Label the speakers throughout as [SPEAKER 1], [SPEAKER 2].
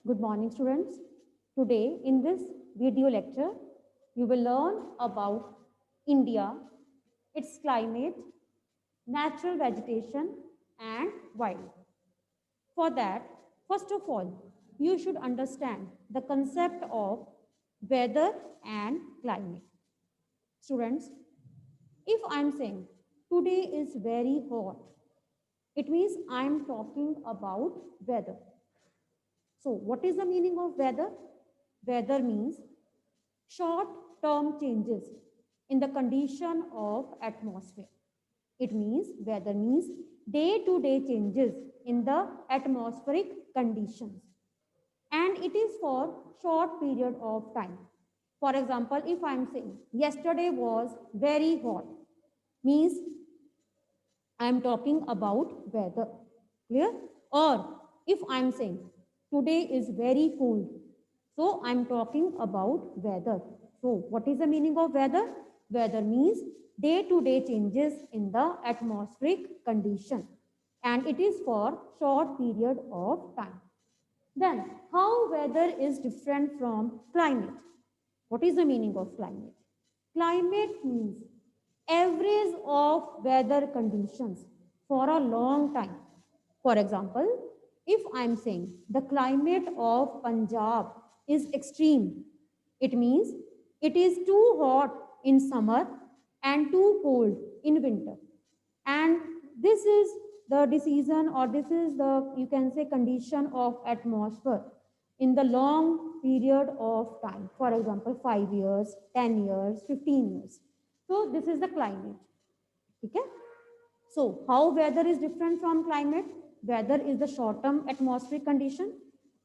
[SPEAKER 1] Good morning, students. Today, in this video lecture, you will learn about India, its climate, natural vegetation, and wildlife. For that, first of all, you should understand the concept of weather and climate. Students, if I'm saying today is very hot, it means I'm talking about weather. So, what is the meaning of weather? Weather means short term changes in the condition of atmosphere. It means weather means day to day changes in the atmospheric conditions, and it is for short period of time. For example, if I am saying yesterday was very hot, means I am talking about weather. Clear? Or if I am saying today is very cold, so I am talking about weather. So what is the meaning of weather? Weather means day to day changes in the atmospheric condition, and it is for short period of time. Then how weather is different from climate? What is the meaning of climate? Climate means average of weather conditions for a long time. For example, if I am saying the climate of Punjab is extreme, it means it is too hot in summer and too cold in winter. And this is the decision, or this is the, you can say, condition of atmosphere in the long period of time. For example, 5 years, 10 years, 15 years. So this is the climate. Okay? So how weather is different from climate? Weather is the short term atmospheric condition,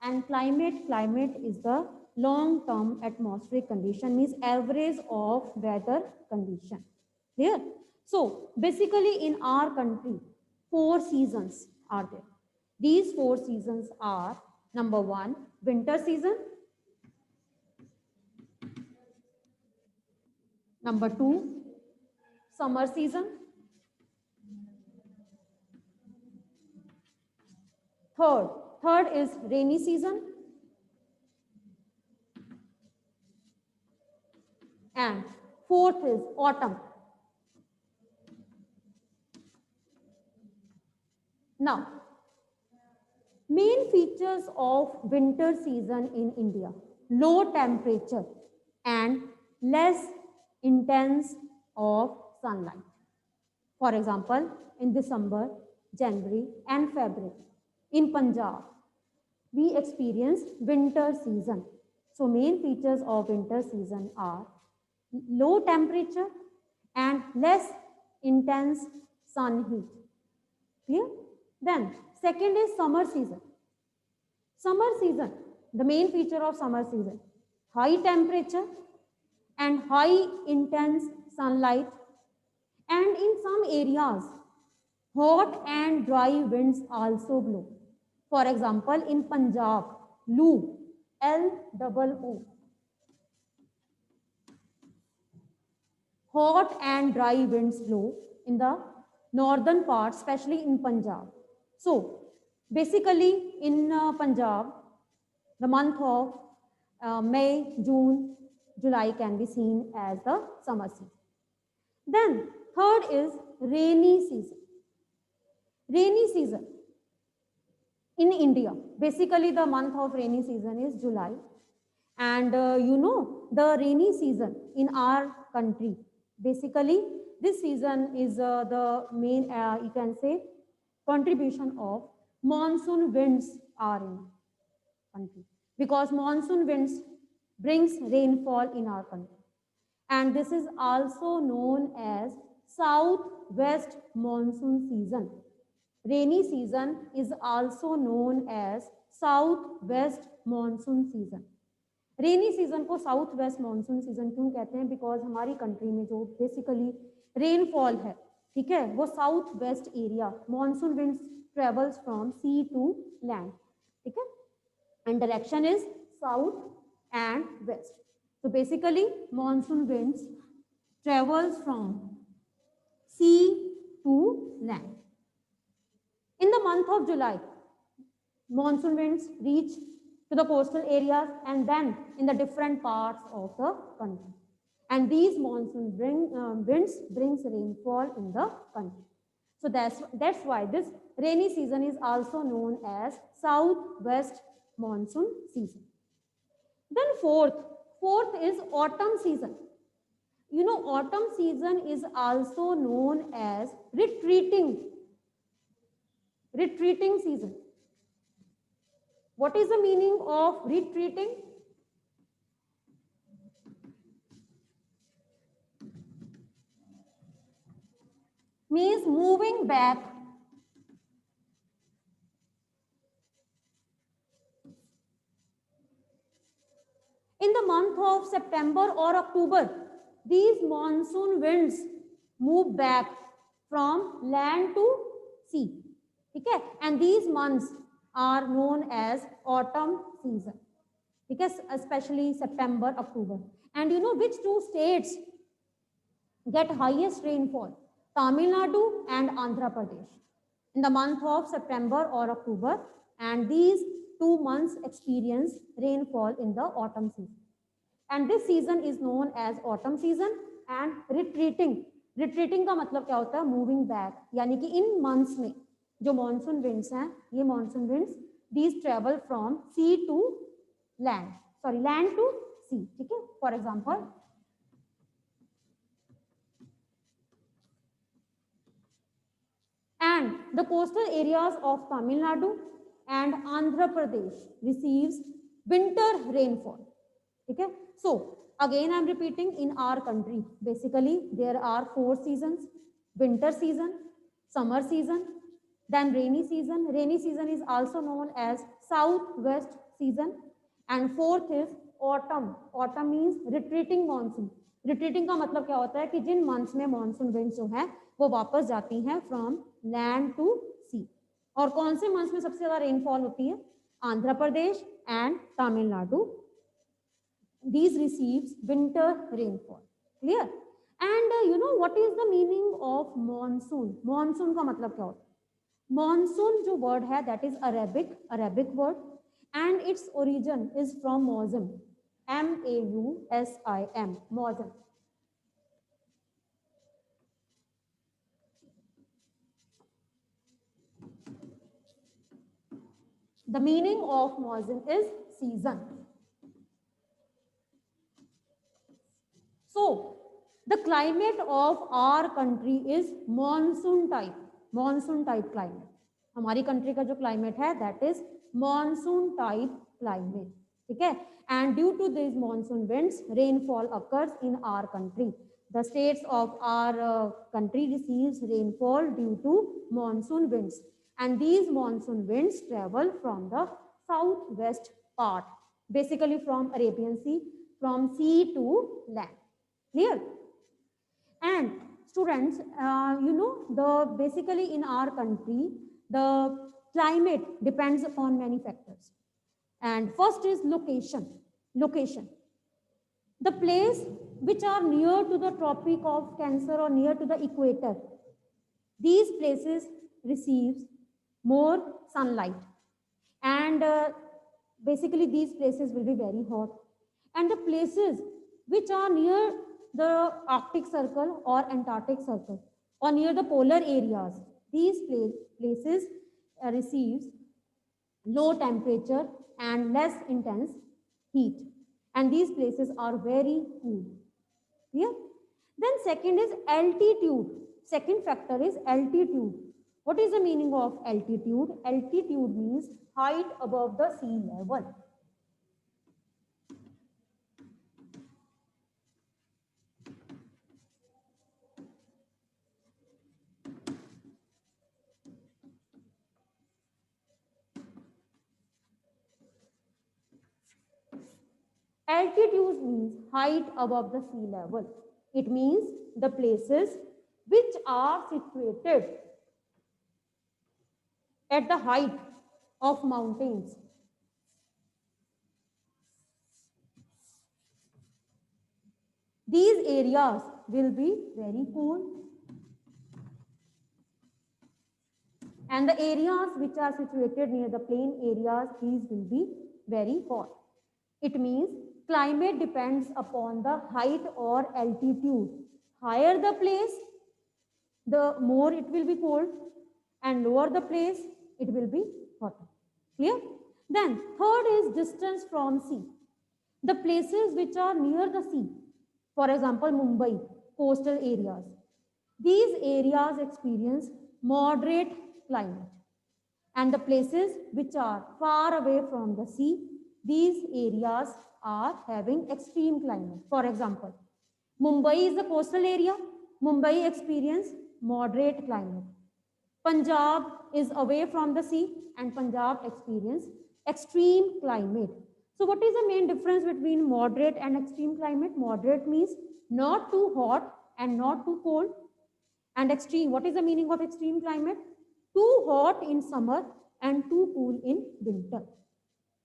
[SPEAKER 1] and climate is the long term atmospheric condition, means average of weather condition. Clear? So basically in our country, 4 seasons are there. These 4 seasons are: number 1, winter season; number 2, summer season; third is rainy season; and fourth is autumn. Now, main features of winter season in India: low temperature and less intense of sunlight. For example, in December, January, and February, in Punjab, we experience winter season. So main features of winter season are low temperature and less intense sun heat. Clear? Then second is summer season. Summer season, the main feature of summer season: high temperature and high intense sunlight, and in some areas hot and dry winds also blow. For example, in Punjab, Loo, L-O-O, hot and dry winds blow in the northern part, especially in Punjab. So basically in Punjab, the month of May, June, July can be seen as the summer season. Then third is rainy season. Rainy season in India, basically the month of rainy season is July, and the rainy season in our country, basically this season is the main, you can say, contribution of monsoon winds are in country, because monsoon winds brings rainfall in our country, and this is also known as southwest monsoon season. Rainy season is also known as southwest monsoon season. Rainy season को south west monsoon season क्यों कहते हैं? Because हमारी country में जो basically rainfall है, ठीक है, वो south west area, monsoon winds travels from sea to land, ठीक है, and direction is south and west. So basically monsoon winds travels from sea to land. In the month of July, monsoon winds reach to the coastal areas and then in the different parts of the country. And these monsoon winds brings rainfall in the country. So that's why this rainy season is also known as southwest monsoon season. Then fourth is autumn season. You know, autumn season is also known as retreating season. What is the meaning of retreating? Means moving back. In the month of September or October, these monsoon winds move back from land to sea. Okay? And these months are known as autumn season. Because especially September, October. And you know which two states get highest rainfall? Tamil Nadu and Andhra Pradesh in the month of September or October, and these 2 months experience rainfall in the autumn season. And this season is known as autumn season and retreating. Retreating का मतलब क्या होता है? Moving back. यानी कि इन months में जो monsoon winds हैं, ये monsoon winds, these travel from sea to land. Sorry, land to sea. ठीक है? For example, and the coastal areas of Tamil Nadu and Andhra Pradesh receives winter rainfall. Okay? So again I am repeating, in our country basically there are 4 seasons: winter season, summer season, then rainy season. Rainy season is also known as southwest season, and fourth is autumn. Autumn means retreating monsoon. Retreating का मतलब क्या होता है कि जिन months में monsoon winds जो है वो वापस जाती हैं फ्रॉम लैंड टू सी. और कौन से मंथ्स में सबसे ज्यादा रेनफॉल होती है? Andhra Pradesh and Tamil Nadu. These receives winter rainfall. Clear? And you know what is the meaning of monsoon? Monsoon का मतलब क्या होता है? Monsoon जो word है that is Arabic word, and its origin is from mausim. M-A-U-S-I-M, mausim. The meaning of mausim is season. So, the climate of our country is monsoon type climate. हमारी country का जो climate है that is monsoon type climate. ठीक है? And due to these monsoon winds, rainfall occurs in our country. The states of our country receives rainfall due to monsoon winds, and these monsoon winds travel from the southwest part, basically from Arabian Sea, from sea to land. Clear? And students, you know, basically in our country, the climate depends upon many factors. And first is location. The place which are near to the Tropic of Cancer or near to the equator, these places receives more sunlight, and basically these places will be very hot. And the places which are near the Arctic Circle or Antarctic Circle or near the polar areas, these places receives low temperature and less intense heat, and these places are very cool. Yeah? Then second is altitude. Second factor is altitude. What is the meaning of altitude? Altitude means height above the sea level. Altitude means height above the sea level. It means the places which are situated at the height of mountains. These areas will be very cool, and the areas which are situated near the plain areas, these will be very hot. It means climate depends upon the height or altitude. Higher the place, the more it will be cold, and lower the place, it will be hotter. Clear? Then third is distance from sea. The places which are near the sea, for example, Mumbai, coastal areas, these areas experience moderate climate. And the places which are far away from the sea, these areas are having extreme climate. For example, Mumbai is a coastal area. Mumbai experience moderate climate. Punjab is away from the sea and Punjab experience extreme climate. So what is the main difference between moderate and extreme climate? Moderate means not too hot and not too cold. And extreme, what is the meaning of extreme climate? Too hot in summer and too cool in winter.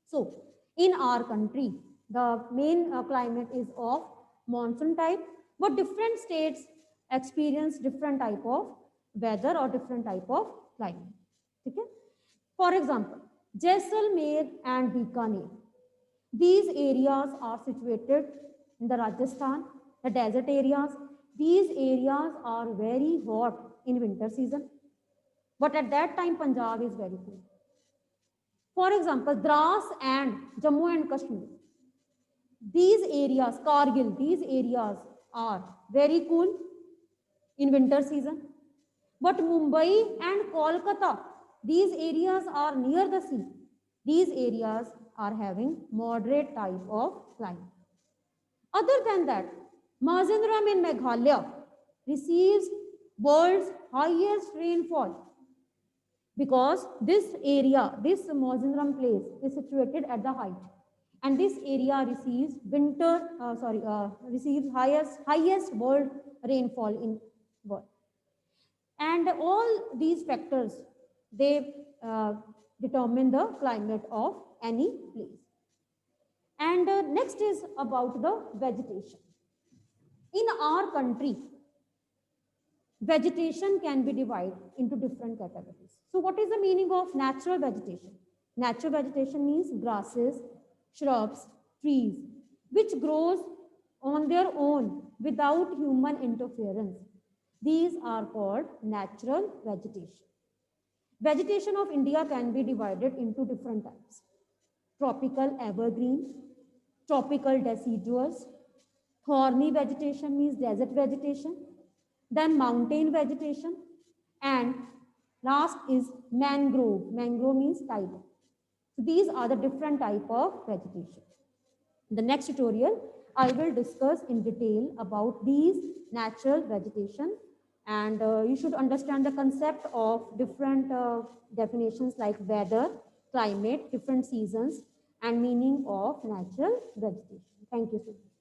[SPEAKER 1] So in our country, the main climate is of monsoon type, but different states experience different type of weather or different type of climate. Okay? For example, Jaisalmer and Bikaner. These areas are situated in the Rajasthan, the desert areas. These areas are very hot in winter season. But at that time, Punjab is very cool. For example, Dras and Jammu and Kashmir. These areas, Kargil, these areas are very cool in winter season. But Mumbai and Kolkata, these areas are near the sea. These areas are having moderate type of climate. Other than that, Mazandaram in Meghalaya receives world's highest rainfall because this area, this Mazandaram place is situated at the height, and this area receives receives highest world rainfall in world. And all these factors, they determine the climate of any place. And next is about the vegetation. In our country, vegetation can be divided into different categories. So what is the meaning of natural vegetation? Natural vegetation means grasses, shrubs, trees, which grows on their own without human interference. These are called natural vegetation. Vegetation of India can be divided into different types. Tropical evergreen, tropical deciduous, thorny vegetation means desert vegetation, then mountain vegetation, and last is mangrove. Mangrove means tidal. So these are the different type of vegetation. In the next tutorial, I will discuss in detail about these natural vegetation, and you should understand the concept of different definitions like weather, climate, different seasons, and meaning of natural vegetation. Thank you so much.